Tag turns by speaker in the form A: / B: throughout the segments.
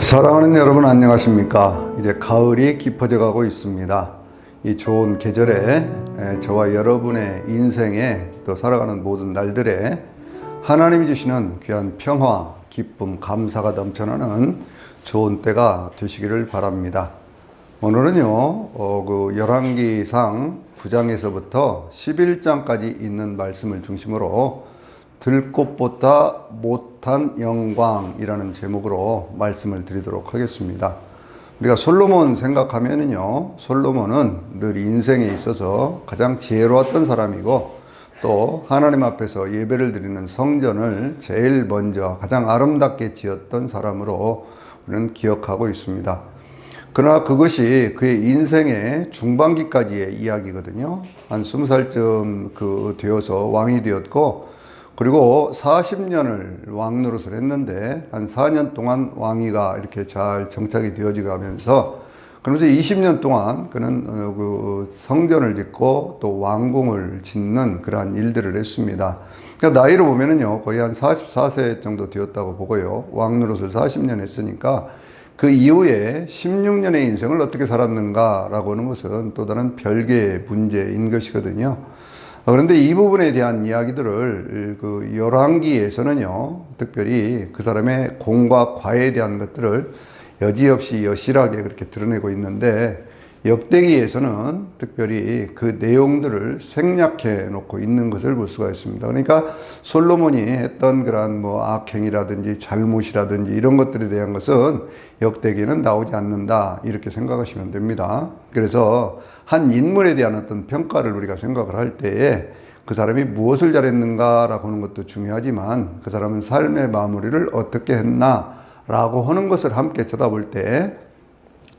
A: 사랑하는 여러분, 안녕하십니까? 이제 가을이 깊어져 가고 있습니다. 이 좋은 계절에 저와 여러분의 인생에 또 살아가는 모든 날들에 하나님이 주시는 귀한 평화, 기쁨, 감사가 넘쳐나는 좋은 때가 되시기를 바랍니다. 오늘은요, 그 열왕기상 9장에서부터 11장까지 있는 말씀을 중심으로 들꽃보다 못한 영광이라는 제목으로 말씀을 드리도록 하겠습니다. 우리가 솔로몬 생각하면은요, 솔로몬은 늘 인생에 있어서 가장 지혜로웠던 사람이고 또 하나님 앞에서 예배를 드리는 성전을 제일 먼저 가장 아름답게 지었던 사람으로 우리는 기억하고 있습니다. 그러나 그것이 그의 인생의 중반기까지의 이야기거든요. 한 20살쯤 되어서 왕이 되었고, 그리고 40년을 왕 노릇을 했는데 한 4년 동안 왕위가 이렇게 잘 정착이 되어져 가면서, 그러면서 20년 동안 그는 그 성전을 짓고 또 왕궁을 짓는 그러한 일들을 했습니다. 그러니까 나이로 보면은요, 거의 한 44세 정도 되었다고 보고요. 왕 노릇을 40년 했으니까 그 이후에 16년의 인생을 어떻게 살았는가라고 하는 것은 또 다른 별개의 문제인 것이거든요. 그런데 이 부분에 대한 이야기들을 그 열왕기에서는요, 특별히 그 사람의 공과 과에 대한 것들을 여지없이 여실하게 그렇게 드러내고 있는데, 역대기에서는 특별히 그 내용들을 생략해 놓고 있는 것을 볼 수가 있습니다. 그러니까 솔로몬이 했던 그러한 악행이라든지 잘못이라든지 이런 것들에 대한 것은 역대기에는 나오지 않는다, 이렇게 생각하시면 됩니다. 그래서 한 인물에 대한 어떤 평가를 우리가 생각을 할 때에 그 사람이 무엇을 잘했는가라고 하는 것도 중요하지만 그 사람은 삶의 마무리를 어떻게 했나라고 하는 것을 함께 쳐다볼 때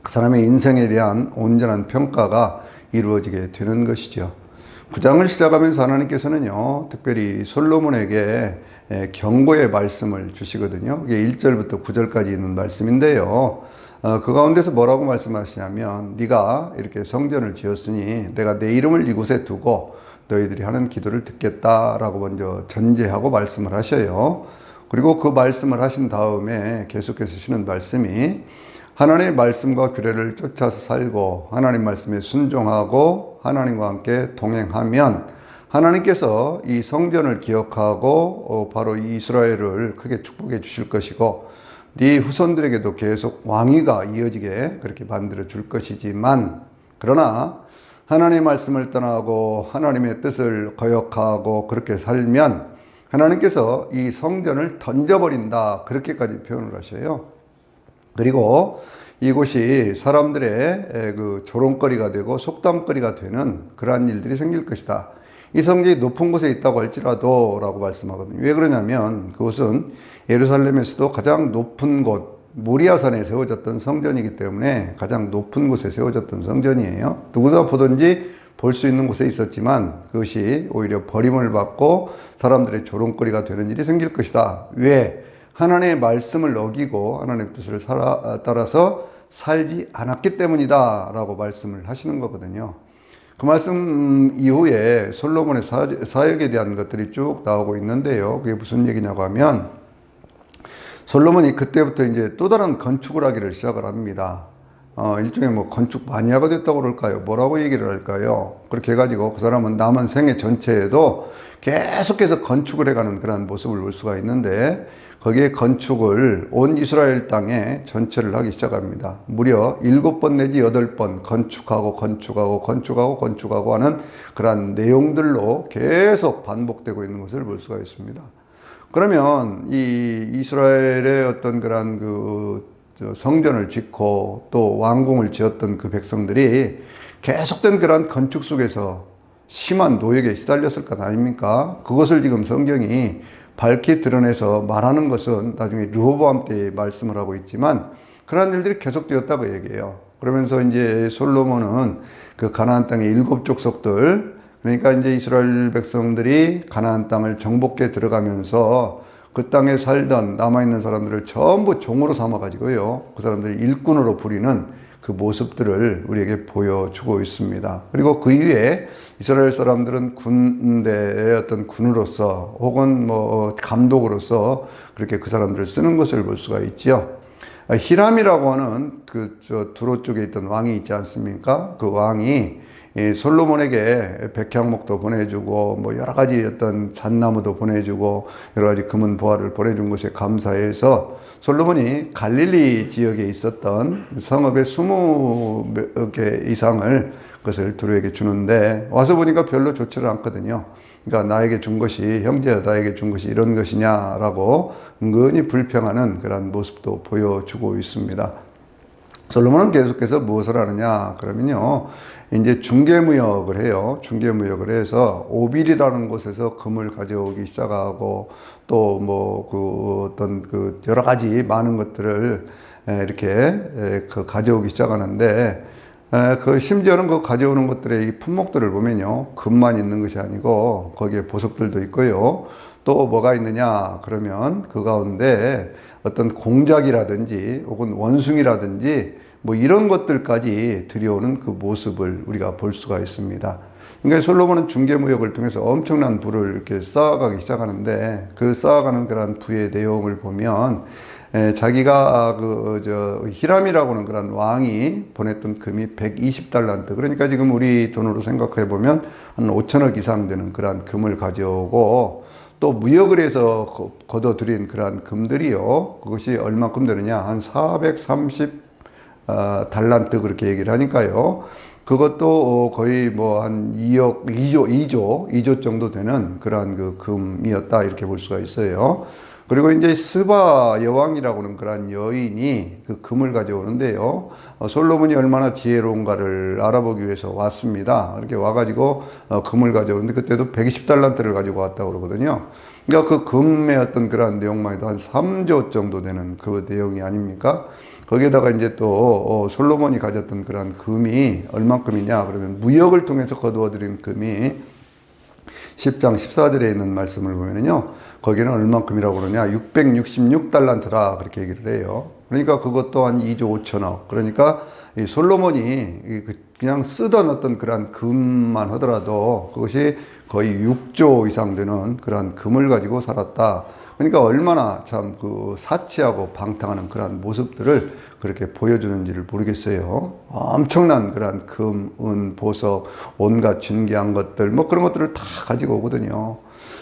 A: 그 사람의 인생에 대한 온전한 평가가 이루어지게 되는 것이죠. 9장을 시작하면서 하나님께서는요, 특별히 솔로몬에게 경고의 말씀을 주시거든요. 이게 1절부터 9절까지 있는 말씀인데요. 그 가운데서 뭐라고 말씀하시냐면, 네가 이렇게 성전을 지었으니 내가 내 이름을 이곳에 두고 너희들이 하는 기도를 듣겠다라고 먼저 전제하고 말씀을 하셔요. 그리고 그 말씀을 하신 다음에 계속해서 하시는 말씀이, 하나님의 말씀과 규례를 쫓아서 살고 하나님 말씀에 순종하고 하나님과 함께 동행하면 하나님께서 이 성전을 기억하고 바로 이 이스라엘을 크게 축복해 주실 것이고, 네 후손들에게도 계속 왕위가 이어지게 그렇게 만들어 줄 것이지만, 그러나 하나님의 말씀을 떠나고 하나님의 뜻을 거역하고 그렇게 살면 하나님께서 이 성전을 던져버린다, 그렇게까지 표현을 하셔요. 그리고 이곳이 사람들의 그 조롱거리가 되고 속담거리가 되는 그러한 일들이 생길 것이다. 이 성전이 높은 곳에 있다고 할지라도 라고 말씀하거든요. 왜 그러냐면 그곳은 예루살렘에서도 가장 높은 곳, 모리아산에 세워졌던 성전이기 때문에 가장 높은 곳에 세워졌던 성전이에요. 누구나 보든지 볼 수 있는 곳에 있었지만 그것이 오히려 버림을 받고 사람들의 조롱거리가 되는 일이 생길 것이다. 왜? 하나님의 말씀을 어기고 하나님의 뜻을 따라서 살지 않았기 때문이다 라고 말씀을 하시는 거거든요. 그 말씀 이후에 솔로몬의 사역에 대한 것들이 쭉 나오고 있는데요. 그게 무슨 얘기냐고 하면, 솔로몬이 그때부터 이제 또 다른 건축을 하기를 시작을 합니다. 일종의 건축 마니아가 됐다고 그럴까요? 뭐라고 얘기를 할까요? 그렇게 해가지고 그 사람은 남은 생애 전체에도 계속해서 건축을 해가는 그런 모습을 볼 수가 있는데, 거기에 건축을 온 이스라엘 땅에 전체를 하기 시작합니다. 무려 7번 내지 8번 건축하고 하는 그러한 내용들로 계속 반복되고 있는 것을 볼 수가 있습니다. 그러면 이 이스라엘의 어떤 그러한 성전을 짓고 또 왕궁을 지었던 그 백성들이 계속된 그러한 건축 속에서 심한 노역에 시달렸을 것 아닙니까? 그것을 지금 성경이 밝히 드러내서 말하는 것은 나중에 르호보암 때 말씀을 하고 있지만 그러한 일들이 계속되었다고 얘기해요. 그러면서 이제 솔로몬은 그 가나안 땅의 7족속들, 그러니까 이제 이스라엘 백성들이 가나안 땅을 정복해 들어가면서 그 땅에 살던 남아있는 사람들을 전부 종으로 삼아가지고요, 그 사람들이 일꾼으로 부리는 그 모습들을 우리에게 보여주고 있습니다. 그리고 그 이후에 이스라엘 사람들은 군대의 어떤 군으로서 혹은 감독으로서 그렇게 그 사람들을 쓰는 것을 볼 수가 있죠. 히람이라고 하는 두로 쪽에 있던 왕이 있지 않습니까? 그 왕이 이 솔로몬에게 백향목도 보내주고 뭐 여러 가지 어떤 잣나무도 보내주고 여러 가지 금은 보화를 보내준 것에 감사해서 솔로몬이 갈릴리 지역에 있었던 성읍의 20개 이상을 그것을 두루에게 주는데 와서 보니까 별로 좋지를 않거든요. 그러니까 나에게 준 것이 형제야 나에게 준 것이 이런 것이냐라고 은근히 불평하는 그런 모습도 보여주고 있습니다. 솔로몬은 계속해서 무엇을 하느냐 그러면요 이제 중개무역을 해요. 중개무역을 해서 오빌이라는 곳에서 금을 가져오기 시작하고 또 뭐 그 어떤 그 여러 가지 많은 것들을 이렇게 그 가져오기 시작하는데 그 심지어는 그 가져오는 것들의 이 품목들을 보면요 금만 있는 것이 아니고 거기에 보석들도 있고요 또 뭐가 있느냐 그러면 그 가운데 어떤 공작이라든지 혹은 원숭이라든지 뭐 이런 것들까지 들여오는 그 모습을 우리가 볼 수가 있습니다. 그러니까 솔로몬은 중개무역을 통해서 엄청난 부를 이렇게 쌓아가기 시작하는데 그 쌓아가는 그런 부의 내용을 보면 자기가 히람이라고 하는 그런 왕이 보냈던 금이 120달란트 그러니까 지금 우리 돈으로 생각해 보면 한 5천억 이상 되는 그런 금을 가져오고 또 무역을 해서 거둬들인 그런 금들이요 그것이 얼마큼 되느냐 한 430 달란트 그렇게 얘기를 하니까요. 그것도 거의 뭐 한 2조 정도 되는 그러한 그 금이었다 이렇게 볼 수가 있어요. 그리고 이제 스바 여왕이라고 하는 그런 여인이 그 금을 가져오는데요. 솔로몬이 얼마나 지혜로운가를 알아보기 위해서 왔습니다. 이렇게 와가지고 금을 가져오는데 그때도 120달란트를 가지고 왔다고 그러거든요. 그러니까 그 금의 어떤 그런 내용만 해도 한 3조 정도 되는 그 내용이 아닙니까? 거기에다가 이제 또 솔로몬이 가졌던 그런 금이 얼만큼이냐 그러면 무역을 통해서 거두어들인 금이 10장 14절에 있는 말씀을 보면요 거기는 얼만큼이라고 그러냐 666달란트라 그렇게 얘기를 해요. 그러니까 그것도 한 2조 5천억 그러니까 이 솔로몬이 그냥 쓰던 어떤 그런 금만 하더라도 그것이 거의 6조 이상 되는 그런 금을 가지고 살았다. 그러니까 얼마나 참 그 사치하고 방탕하는 그런 모습들을 그렇게 보여주는지를 모르겠어요. 엄청난 그런 금, 은, 보석, 온갖 진귀한 것들, 뭐 그런 것들을 다 가지고 오거든요.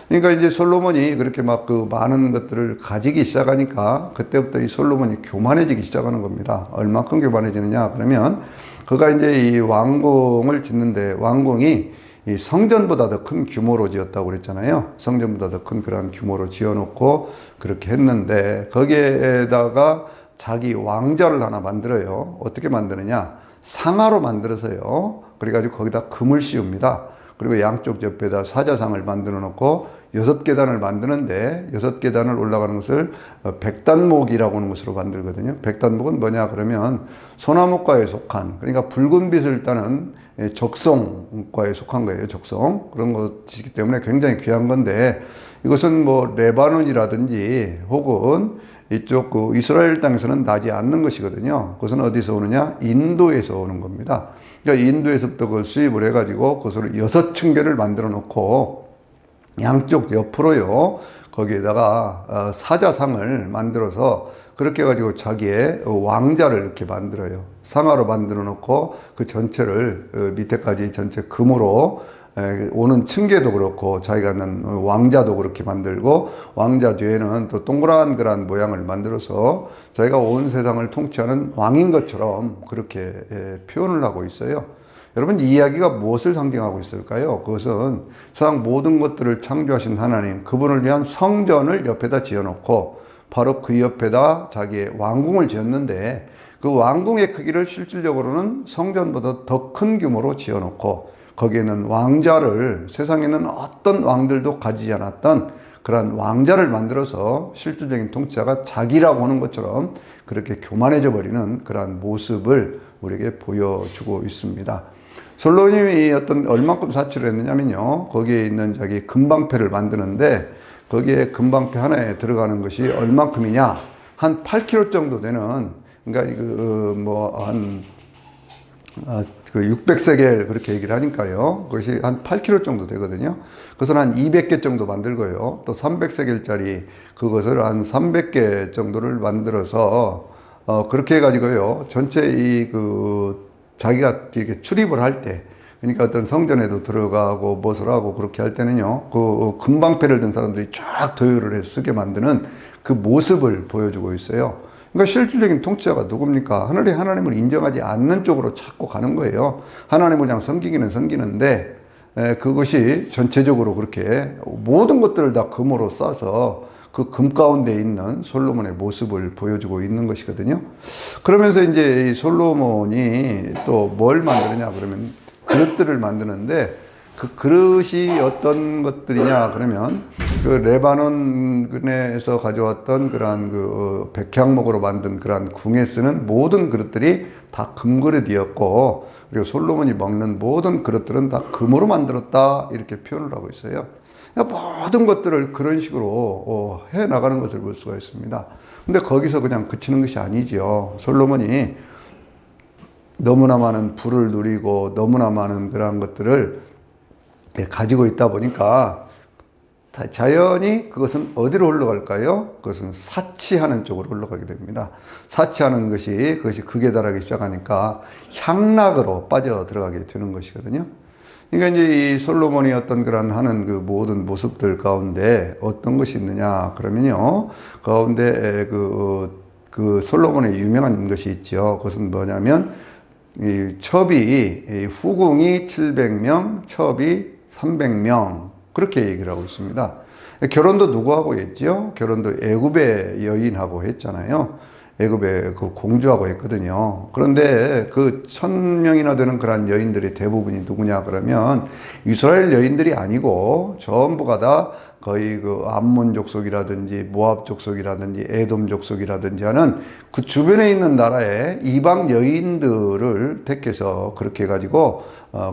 A: 그러니까 이제 솔로몬이 그렇게 막 그 많은 것들을 가지기 시작하니까 그때부터 이 솔로몬이 교만해지기 시작하는 겁니다. 얼마큼 교만해지느냐 그러면 그가 이제 이 왕궁을 짓는데 왕궁이 이 성전보다 더 큰 규모로 지었다고 그랬잖아요. 성전보다 더 큰 그런 규모로 지어놓고 그렇게 했는데 거기에다가 자기 왕좌를 하나 만들어요. 어떻게 만드느냐? 상아로 만들어서요. 그래가지고 거기다 금을 씌웁니다. 그리고 양쪽 옆에다 사자상을 만들어 놓고 6계단을 만드는데 6계단을 올라가는 것을 백단목이라고 하는 것으로 만들거든요. 백단목은 뭐냐 그러면 소나무과에 속한 그러니까 붉은 빛을 따는 적송과에 속한 거예요. 적송 그런 것이기 때문에 굉장히 귀한 건데 이것은 뭐 레바논이라든지 혹은 이쪽 그 이스라엘 땅에서는 나지 않는 것이거든요. 그것은 어디서 오느냐? 인도에서 오는 겁니다. 그러니까 인도에서부터 그걸 수입을 해가지고 그것을 6층계를 만들어 놓고 양쪽 옆으로요. 거기에다가 사자상을 만들어서 그렇게 해가지고 자기의 왕자를 이렇게 만들어요. 상아로 만들어 놓고 그 전체를 밑에까지 전체 금으로 오는 층계도 그렇고 자기가 있는 왕자도 그렇게 만들고 왕자 뒤에는 또 동그란 그런 모양을 만들어서 자기가 온 세상을 통치하는 왕인 것처럼 그렇게 표현을 하고 있어요. 여러분 이 이야기가 무엇을 상징하고 있을까요? 그것은 세상 모든 것들을 창조하신 하나님 그분을 위한 성전을 옆에다 지어놓고 바로 그 옆에다 자기의 왕궁을 지었는데 그 왕궁의 크기를 실질적으로는 성전보다 더 큰 규모로 지어놓고 거기에는 왕자를 세상에는 어떤 왕들도 가지지 않았던 그런 왕자를 만들어서 실질적인 통치자가 자기라고 하는 것처럼 그렇게 교만해져 버리는 그런 모습을 우리에게 보여주고 있습니다. 솔로몬이 어떤 얼만큼 사치를 했느냐면요. 거기에 있는 자기 금방패를 만드는데 거기에 금방패 하나에 들어가는 것이 얼만큼이냐? 한 8kg 정도 되는 그러니까 그 600세겔 그렇게 얘기를 하니까요. 그것이 한 8kg 정도 되거든요. 그것은 한 200개 정도 만들고요. 또 300세겔짜리 그것을 한 300개 정도를 만들어서 그렇게 해가지고요. 전체 자기가 이렇게 출입을 할 때, 그러니까 어떤 성전에도 들어가고 무엇을 하고 그렇게 할 때는요, 금방패를 든 사람들이 쫙 도열을 해서 쓰게 만드는 그 모습을 보여주고 있어요. 그러니까 실질적인 통치자가 누굽니까? 하나님을 인정하지 않는 쪽으로 자꾸 가는 거예요. 하나님을 그냥 섬기기는 섬기는데, 그것이 전체적으로 그렇게 모든 것들을 다 금으로 싸서 그 금 가운데 있는 솔로몬의 모습을 보여주고 있는 것이거든요. 그러면서 이제 이 솔로몬이 또 뭘 만드느냐 그러면 그릇들을 만드는데, 그 그릇이 어떤 것들이냐 그러면 그 레바논에서 가져왔던 그러한 백향목으로 만든 그러한 궁에 쓰는 모든 그릇들이 다 금그릇이었고, 그리고 솔로몬이 먹는 모든 그릇들은 다 금으로 만들었다, 이렇게 표현을 하고 있어요. 모든 것들을 그런 식으로 해 나가는 것을 볼 수가 있습니다. 근데 거기서 그냥 그치는 것이 아니지요. 솔로몬이 너무나 많은 부를 누리고 너무나 많은 그런 것들을 가지고 있다 보니까 자연히 그것은 어디로 흘러갈까요? 그것은 사치하는 쪽으로 흘러가게 됩니다. 사치하는 그것이 극에 달하기 시작하니까 향락으로 빠져 들어가게 되는 것이거든요. 그러니까 이제 이 솔로몬이 어떤 그런 하는 그 모든 모습들 가운데 어떤 것이 있느냐 그러면요, 가운데 그 솔로몬의 유명한 것이 있죠. 그것은 뭐냐면 이 후궁이 700명, 첩이 300명, 그렇게 얘기를 하고 있습니다. 결혼도 누구하고 했죠? 결혼도 애굽의 여인하고 했잖아요. 애굽의 그 공주하고 했거든요. 그런데 그 1000명이나 되는 그런 여인들이 대부분이 누구냐 그러면 이스라엘 여인들이 아니고 전부가 다 거의 그 암몬 족속이라든지 모압 족속이라든지 에돔 족속이라든지 하는 그 주변에 있는 나라의 이방 여인들을 택해서 그렇게 해가지고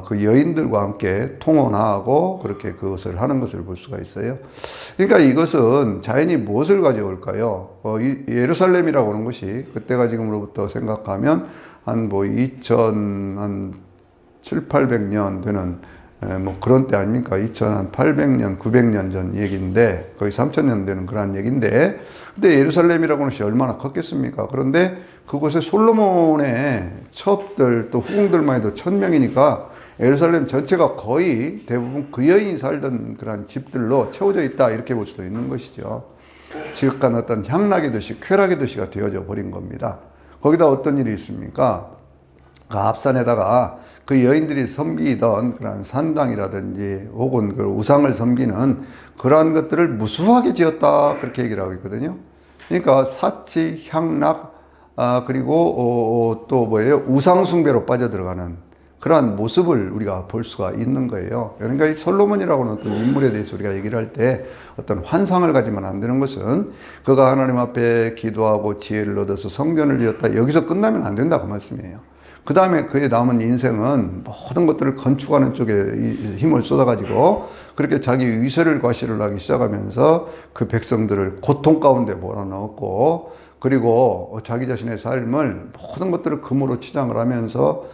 A: 그 여인들과 함께 통혼하고 그렇게 그것을 하는 것을 볼 수가 있어요. 그러니까 이것은 자연히 무엇을 가져올까요? 예루살렘이라고 하는 것이 그때가 지금으로부터 생각하면 한 7, 800년 되는 뭐 그런 때 아닙니까? 2800년, 900년 전 얘기인데 거의 3000년 되는 그런 얘기인데, 근데 예루살렘이라고 하는 것이 얼마나 컸겠습니까? 그런데 그곳에 솔로몬의 첩들 또 후궁들만 해도 1000명이니까 예루살렘 전체가 거의 대부분 그 여인이 살던 그런 집들로 채워져 있다, 이렇게 볼 수도 있는 것이죠. 지극한 어떤 향락의 도시, 쾌락의 도시가 되어져 버린 겁니다. 거기다 어떤 일이 있습니까? 그 앞산에다가 그 여인들이 섬기던 그런 산당이라든지 혹은 그 우상을 섬기는 그러한 것들을 무수하게 지었다, 그렇게 얘기를 하고 있거든요. 그러니까 사치, 향락, 그리고 또 뭐예요? 우상숭배로 빠져들어가는 그러한 모습을 우리가 볼 수가 있는 거예요. 그러니까 이 솔로몬이라고 하는 어떤 인물에 대해서 우리가 얘기를 할 때 어떤 환상을 가지면 안 되는 것은, 그가 하나님 앞에 기도하고 지혜를 얻어서 성전을 지었다, 여기서 끝나면 안 된다, 그 말씀이에요. 그 다음에 그의 남은 인생은 모든 것들을 건축하는 쪽에 힘을 쏟아가지고 그렇게 자기 위세를 과시를 하기 시작하면서 그 백성들을 고통 가운데 몰아넣었고, 그리고 자기 자신의 삶을 모든 것들을 금으로 치장을 하면서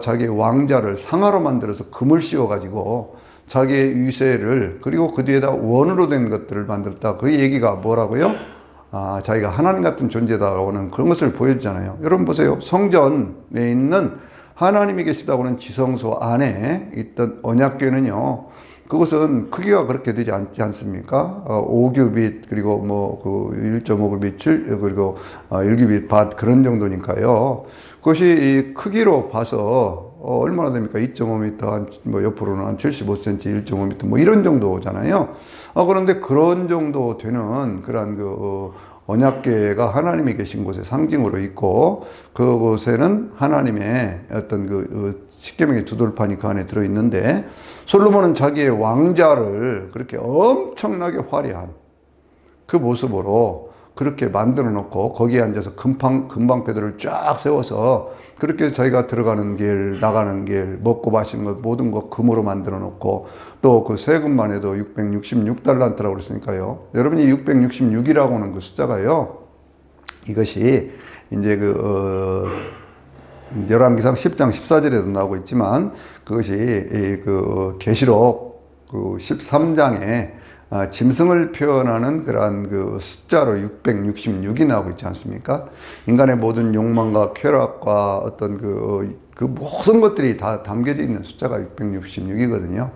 A: 자기 왕자를 상하로 만들어서 금을 씌워가지고 자기의 위세를, 그리고 그 뒤에다 원으로 된 것들을 만들었다. 그 얘기가 뭐라고요? 자기가 하나님 같은 존재다라고 하는 그런 것을 보여주잖아요. 여러분 보세요. 성전에 있는 하나님이 계시다고 하는 지성소 안에 있던 언약궤는요, 그것은 크기가 그렇게 되지 않지 않습니까? 5규빗, 그리고 뭐 1.5규빗, 그리고 1규빗 밭, 그런 정도니까요. 그것이 이 크기로 봐서 얼마나 됩니까? 2.5m, 뭐 옆으로는 한 75cm, 1.5m, 뭐 이런 정도잖아요. 그런데 그런 정도 되는 그런 언약궤가 하나님이 계신 곳에 상징으로 있고, 그곳에는 하나님의 어떤 십계명의 두 돌판이 그 안에 들어있는데, 솔로몬은 자기의 왕자를 그렇게 엄청나게 화려한 그 모습으로 그렇게 만들어 놓고 거기에 앉아서 금방패들을 쫙 세워서 그렇게 자기가 들어가는 길, 나가는 길, 먹고 마시는 것 모든 거 금으로 만들어 놓고, 또 그 세금만 해도 666달란트라고 그랬으니까요. 여러분이 666이라고 하는 그 숫자가요, 이것이 이제 열왕기상 10장 14절에도 나오고 있지만, 그것이 계시록 13장에 짐승을 표현하는 그러한 그 숫자로 666이 나오고 있지 않습니까? 인간의 모든 욕망과 쾌락과 어떤 그 모든 것들이 다 담겨져 있는 숫자가 666이거든요.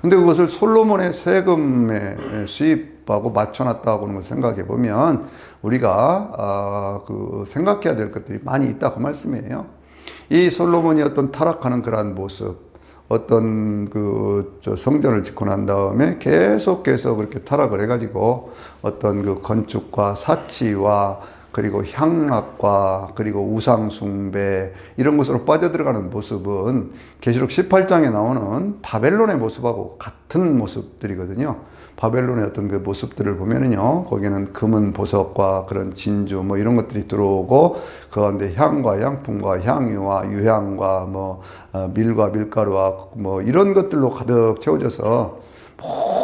A: 근데 그것을 솔로몬의 세금의 수입하고 맞춰놨다고 하는 걸 생각해 보면 우리가 그 생각해야 될 것들이 많이 있다 그 말씀이에요. 이 솔로몬이 어떤 타락하는 그러한 모습, 어떤 성전을 짓고 난 다음에 계속해서 그렇게 타락을 해가지고 어떤 그 건축과 사치와 그리고 향락과 그리고 우상숭배 이런 것으로 빠져들어가는 모습은 계시록 18장에 나오는 바벨론의 모습하고 같은 모습들이거든요. 바벨론의 어떤 그 모습들을 보면은요, 거기는 금은 보석과 그런 진주 뭐 이런 것들이 들어오고, 그 가운데 향과 향품과 향유와 유향과 밀과 밀가루와 뭐 이런 것들로 가득 채워져서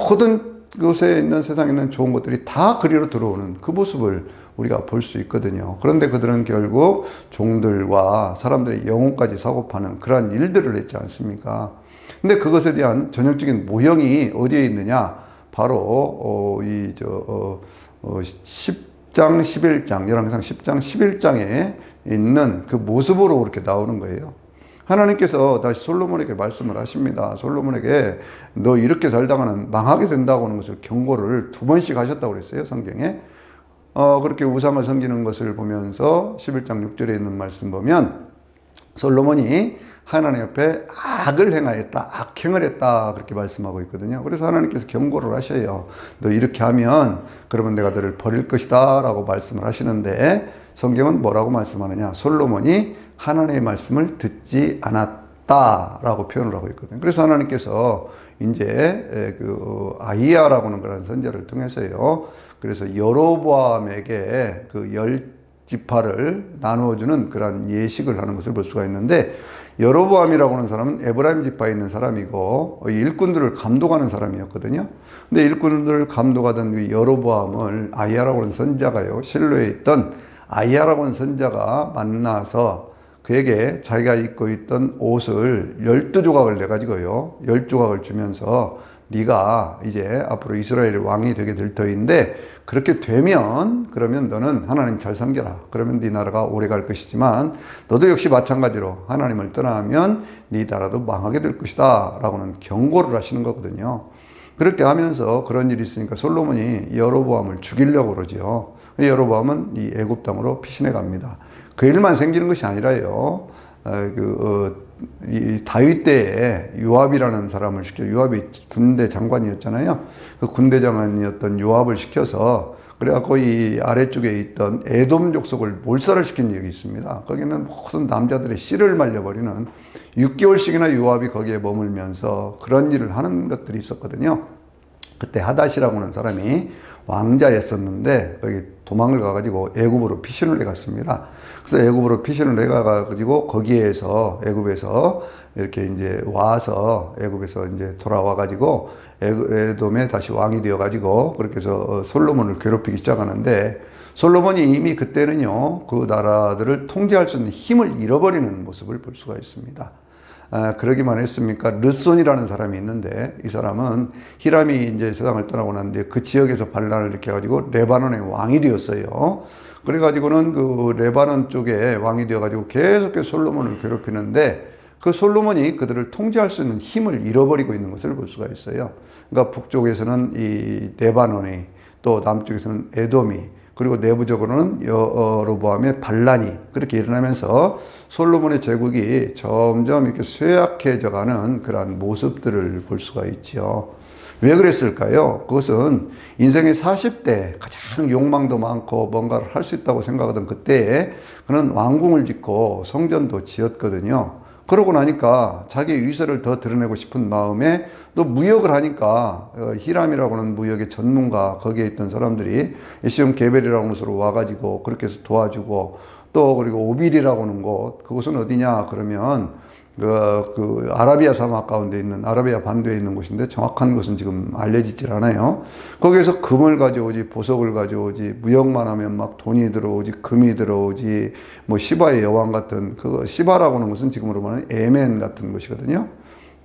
A: 모든 곳에 있는 세상에 있는 좋은 것들이 다 그리로 들어오는 그 모습을 우리가 볼 수 있거든요. 그런데 그들은 결국 종들과 사람들의 영혼까지 사고파는 그러한 일들을 했지 않습니까? 근데 그것에 대한 전형적인 모형이 어디에 있느냐? 바로 10장, 11장, 열왕기상 10장, 11장에 있는 그 모습으로 그렇게 나오는 거예요. 하나님께서 다시 솔로몬에게 말씀을 하십니다. 솔로몬에게 너 이렇게 살다가는 망하게 된다고 하는 것을 경고를 2번씩 하셨다고 그랬어요, 성경에. 그렇게 우상을 섬기는 것을 보면서 11장 6절에 있는 말씀 보면 솔로몬이 하나님 앞에 악을 행하였다, 악행을 했다 그렇게 말씀하고 있거든요. 그래서 하나님께서 경고를 하셔요. 너 이렇게 하면 그러면 내가 너를 버릴 것이다 라고 말씀을 하시는데 성경은 뭐라고 말씀하느냐? 솔로몬이 하나님의 말씀을 듣지 않았다 라고 표현을 하고 있거든요. 그래서 하나님께서 이제 아히야라고 하는 그런 선지자를 통해서요, 그래서 여로보암에게 그 10지파를 나누어주는 그런 예식을 하는 것을 볼 수가 있는데, 여로보암이라고 하는 사람은 에브라임 지파에 있는 사람이고 일꾼들을 감독하는 사람이었거든요. 근데 일꾼들을 감독하던 이 여로보암을 아히야라고 하는 선지자가요, 실로에 있던 아히야라고 하는 선지자가 만나서 그에게 자기가 입고 있던 옷을 12조각을 내가지고요, 10조각을 주면서 네가 이제 앞으로 이스라엘의 왕이 되게 될 터인데, 그렇게 되면 그러면 너는 하나님 잘 섬겨라. 그러면 네 나라가 오래 갈 것이지만 너도 역시 마찬가지로 하나님을 떠나면 네 나라도 망하게 될 것이다 라고는 경고를 하시는 거거든요. 그렇게 하면서 그런 일이 있으니까 솔로몬이 여로보암을 죽이려고 그러죠. 여로보암은 이 애굽 땅으로 피신해 갑니다. 그 일만 생기는 것이 아니라요, 이 다윗 때에 요압이라는 사람을 시켜, 요압이 군대 장관이었잖아요. 그 군대 장관이었던 요압을 시켜서 그래갖고 이 아래쪽에 있던 에돔 족속을 몰살을 시킨 적이 있습니다. 거기는 모든 남자들의 씨를 말려버리는 6개월씩이나 요압이 거기에 머물면서 그런 일을 하는 것들이 있었거든요. 그때 하닷이라고 하는 사람이 왕자였었는데 거기 도망을 가가지고 애굽으로 피신을 해갔습니다. 그래서 애굽으로 피신을 해가지고 거기에서 애굽에서 이렇게 이제 와서 애굽에서 이제 돌아와가지고 에돔에 다시 왕이 되어가지고 그렇게 해서 솔로몬을 괴롭히기 시작하는데, 솔로몬이 이미 그때는요 그 나라들을 통제할 수 있는 힘을 잃어버리는 모습을 볼 수가 있습니다. 그러기만 했습니까? 르손이라는 사람이 있는데, 이 사람은 히람이 이제 세상을 떠나고 났는데 그 지역에서 반란을 일으켜가지고 레바논의 왕이 되었어요. 그래가지고는 그 레바논 쪽에 왕이 되어가지고 계속해서 솔로몬을 괴롭히는데, 그 솔로몬이 그들을 통제할 수 있는 힘을 잃어버리고 있는 것을 볼 수가 있어요. 그러니까 북쪽에서는 이 레바논이, 또 남쪽에서는 에돔이, 그리고 내부적으로는 여로보암의 반란이 그렇게 일어나면서 솔로몬의 제국이 점점 이렇게 쇠약해져 가는 그러한 모습들을 볼 수가 있죠. 왜 그랬을까요? 그것은 인생의 40대 가장 욕망도 많고 뭔가를 할 수 있다고 생각하던 그때에 그는 왕궁을 짓고 성전도 지었거든요. 그러고 나니까 자기의 위세를 더 드러내고 싶은 마음에 또 무역을 하니까 히람이라고 하는 무역의 전문가, 거기에 있던 사람들이 에시온 게벨이라는 곳으로 와가지고 그렇게 해서 도와주고, 또 그리고 오빌이라고 하는 곳, 그곳은 어디냐 그러면 그 아라비아 사막 가운데 있는, 아라비아 반도에 있는 곳인데 정확한 곳은 지금 알려지질 않아요. 거기에서 금을 가져오지, 보석을 가져오지, 무역만 하면 막 돈이 들어오지, 금이 들어오지, 뭐 시바의 여왕 같은, 그 시바라고 하는 것은 지금으로 말하면 에멘 같은 곳이거든요.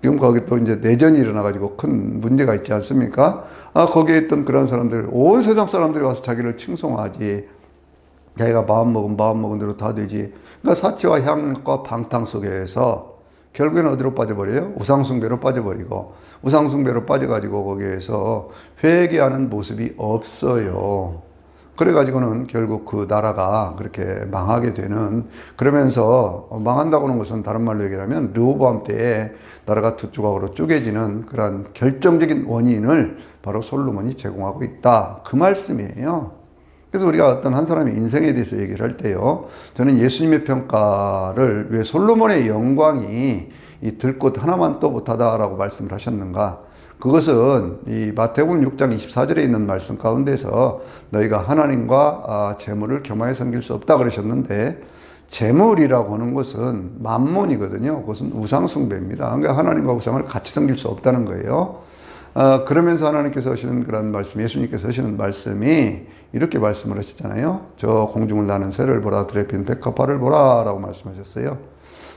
A: 지금 거기 또 이제 내전이 일어나가지고 큰 문제가 있지 않습니까? 거기에 있던 그런 사람들, 온 세상 사람들이 와서 자기를 칭송하지. 자기가 마음 먹은 대로 다 되지. 그러니까 사치와 향과 방탕 속에서 결국에는 어디로 빠져버려요? 우상숭배로 빠져버리고, 우상숭배로 빠져가지고 거기에서 회개하는 모습이 없어요. 그래가지고는 결국 그 나라가 그렇게 망하게 되는, 그러면서 망한다고 하는 것은 다른 말로 얘기하면 르호보암 때에 나라가 두 조각으로 쪼개지는 그런 결정적인 원인을 바로 솔로몬이 제공하고 있다. 그 말씀이에요. 그래서 우리가 어떤 한 사람의 인생에 대해서 얘기를 할 때요, 저는 예수님의 평가를 왜 솔로몬의 영광이 이 들꽃 하나만 또 못하다라고 말씀을 하셨는가? 그것은 이 마태복음 6장 24절에 있는 말씀 가운데서 너희가 하나님과 재물을 겸하여 섬길 수 없다 그러셨는데, 재물이라고 하는 것은 만몬이거든요. 그것은 우상숭배입니다. 그러니까 하나님과 우상을 같이 섬길 수 없다는 거예요. 그러면서 하나님께서 하시는 그런 말씀, 예수님께서 하시는 말씀이 이렇게 말씀을 하셨잖아요. 저 공중을 나는 새를 보라, 드레핀 백합화를 보라 라고 말씀하셨어요.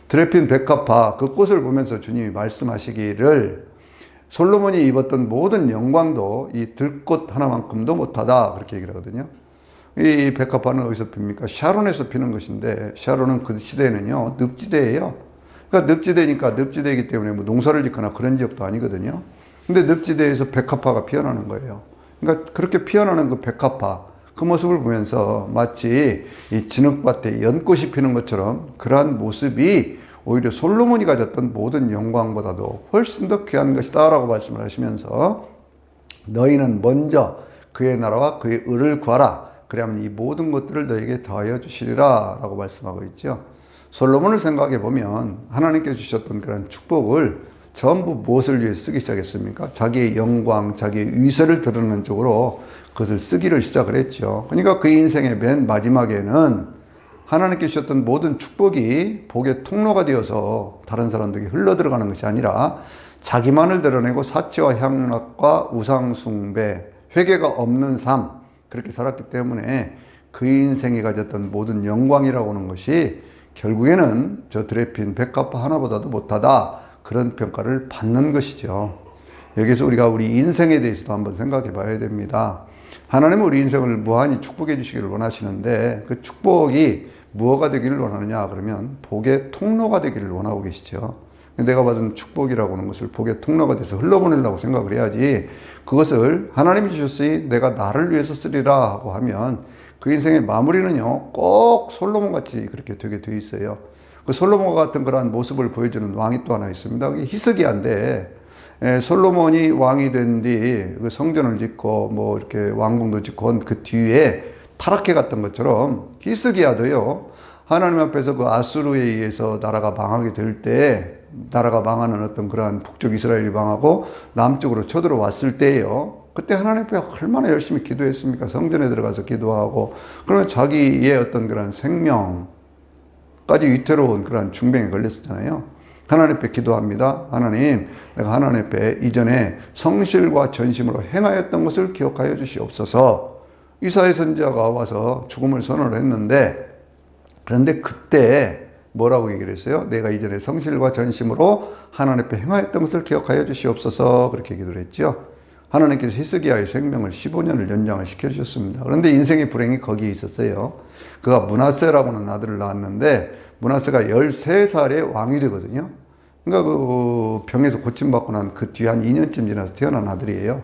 A: 드레핀 백합화, 그 꽃을 보면서 주님이 말씀하시기를 솔로몬이 입었던 모든 영광도 이 들꽃 하나만큼도 못하다, 그렇게 얘기를 하거든요. 이 백합화는 어디서 핍니까? 샤론에서 피는 것인데, 샤론은 그 시대에는요 늪지대예요. 그러니까 늪지대니까, 늪지대이기 때문에 뭐 농사를 짓거나 그런 지역도 아니거든요. 근데 늪지대에서 백합화가 피어나는 거예요. 그러니까 그렇게 피어나는 그 백합화, 그 모습을 보면서 마치 이 진흙밭에 연꽃이 피는 것처럼 그러한 모습이 오히려 솔로몬이 가졌던 모든 영광보다도 훨씬 더 귀한 것이다 라고 말씀을 하시면서, 너희는 먼저 그의 나라와 그의 의를 구하라. 그러면 이 모든 것들을 너에게 더하여 주시리라 라고 말씀하고 있죠. 솔로몬을 생각해 보면 하나님께서 주셨던 그런 축복을 전부 무엇을 위해 쓰기 시작했습니까? 자기의 영광, 자기의 위세를 드러내는 쪽으로 그것을 쓰기를 시작을 했죠. 그러니까 그 인생의 맨 마지막에는 하나님께 주셨던 모든 축복이 복의 통로가 되어서 다른 사람들에게 흘러들어가는 것이 아니라 자기만을 드러내고 사치와 향락과 우상숭배, 회개가 없는 삶, 그렇게 살았기 때문에 그 인생이 가졌던 모든 영광이라고 하는 것이 결국에는 저 드레핀 백합화 하나보다도 못하다, 그런 평가를 받는 것이죠. 여기서 우리가 우리 인생에 대해서도 한번 생각해 봐야 됩니다. 하나님은 우리 인생을 무한히 축복해 주시기를 원하시는데, 그 축복이 무엇가 되기를 원하느냐 그러면 복의 통로가 되기를 원하고 계시죠. 내가 받은 축복이라고 하는 것을 복의 통로가 돼서 흘러보내려고 생각을 해야지, 그것을 하나님이 주셨으니 내가 나를 위해서 쓰리라 하고 하면 그 인생의 마무리는요 꼭 솔로몬같이 그렇게 되게 돼 있어요. 그 솔로몬과 같은 그러한 모습을 보여주는 왕이 또 하나 있습니다. 그게 히스기야인데, 솔로몬이 왕이 된 뒤 그 성전을 짓고 뭐 이렇게 왕궁도 짓고 한 그 뒤에 타락해 갔던 것처럼 히스기야도요, 하나님 앞에서 그 아수르에 의해서 나라가 망하게 될 때, 나라가 망하는 어떤 그러한 북쪽 이스라엘이 망하고 남쪽으로 쳐들어왔을 때예요, 그때 하나님 앞에 얼마나 열심히 기도했습니까? 성전에 들어가서 기도하고, 그러면 자기의 어떤 그런 생명까지 위태로운 그런 중병에 걸렸었잖아요. 하나님 앞에 기도합니다. 하나님, 내가 하나님 앞에 이전에 성실과 전심으로 행하였던 것을 기억하여 주시옵소서. 이사야 선지자가 와서 죽음을 선언을 했는데, 그런데 그때 뭐라고 얘기를 했어요? 내가 이전에 성실과 전심으로 하나님 앞에 행하였던 것을 기억하여 주시옵소서, 그렇게 기도를 했죠. 하나님께서 히스기야의 생명을 15년을 연장을 시켜주셨습니다. 그런데 인생의 불행이 거기에 있었어요. 그가 므낫세라고 하는 아들을 낳았는데, 므낫세가 13살에 왕이 되거든요. 그러니까 그 병에서 고침받고 난 그 뒤 한 2년쯤 지나서 태어난 아들이에요.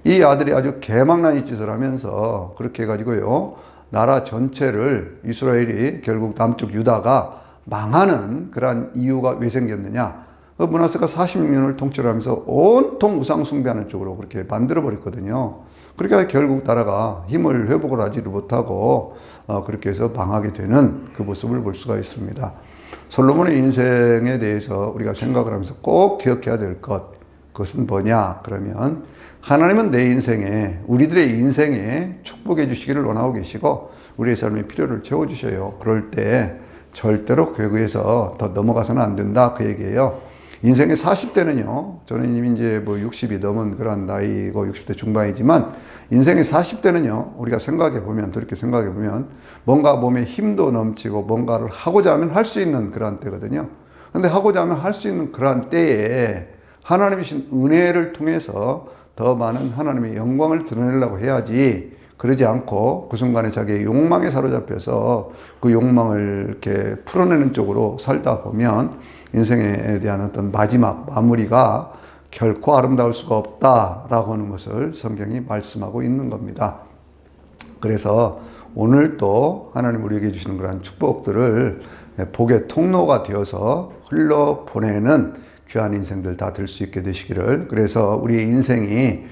A: 이 아들이 아주 개망나니 짓을 하면서 그렇게 해가지고요, 나라 전체를, 이스라엘이 결국 남쪽 유다가 망하는 그러한 이유가 왜 생겼느냐? 그 므낫세가 46년을 통치를 하면서 온통 우상 숭배하는 쪽으로 그렇게 만들어 버렸거든요. 그러니까 결국 나라가 힘을 회복을 하지를 못하고 그렇게 해서 망하게 되는 그 모습을 볼 수가 있습니다. 솔로몬의 인생에 대해서 우리가 생각을 하면서 꼭 기억해야 될 것, 그것은 뭐냐 그러면, 하나님은 내 인생에, 우리들의 인생에 축복해 주시기를 원하고 계시고 우리의 삶의 필요를 채워주셔요. 그럴 때 절대로 거기에서 더 넘어가서는 안 된다, 그 얘기예요. 인생의 40대는요, 저는 이미 이제 뭐 60이 넘은 그런 나이고 60대 중반이지만, 인생의 40대는요, 우리가 생각해 보면, 그렇게 생각해 보면, 뭔가 몸에 힘도 넘치고 뭔가를 하고자 하면 할 수 있는 그런 때거든요. 근데 하고자 하면 할 수 있는 그런 때에 하나님이신 은혜를 통해서 더 많은 하나님의 영광을 드러내려고 해야지, 그러지 않고 그 순간에 자기의 욕망에 사로잡혀서 그 욕망을 이렇게 풀어내는 쪽으로 살다 보면 인생에 대한 어떤 마지막 마무리가 결코 아름다울 수가 없다라고 하는 것을 성경이 말씀하고 있는 겁니다. 그래서 오늘 또 하나님 우리에게 주시는 그러한 축복들을 복의 통로가 되어서 흘러보내는 귀한 인생들 다 될 수 있게 되시기를, 그래서 우리의 인생이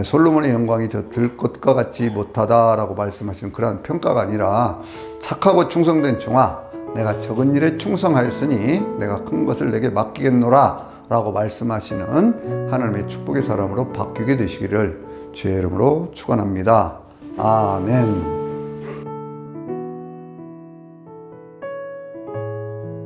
A: 솔로몬의 영광이 저 들것과 같지 못하다라고 말씀하시는 그러한 평가가 아니라 착하고 충성된 종아, 내가 적은 일에 충성하였으니 내가 큰 것을 내게 맡기겠노라 라고 말씀하시는 하나님의 축복의 사람으로 바뀌게 되시기를 주의 이름으로 축원합니다. 아멘.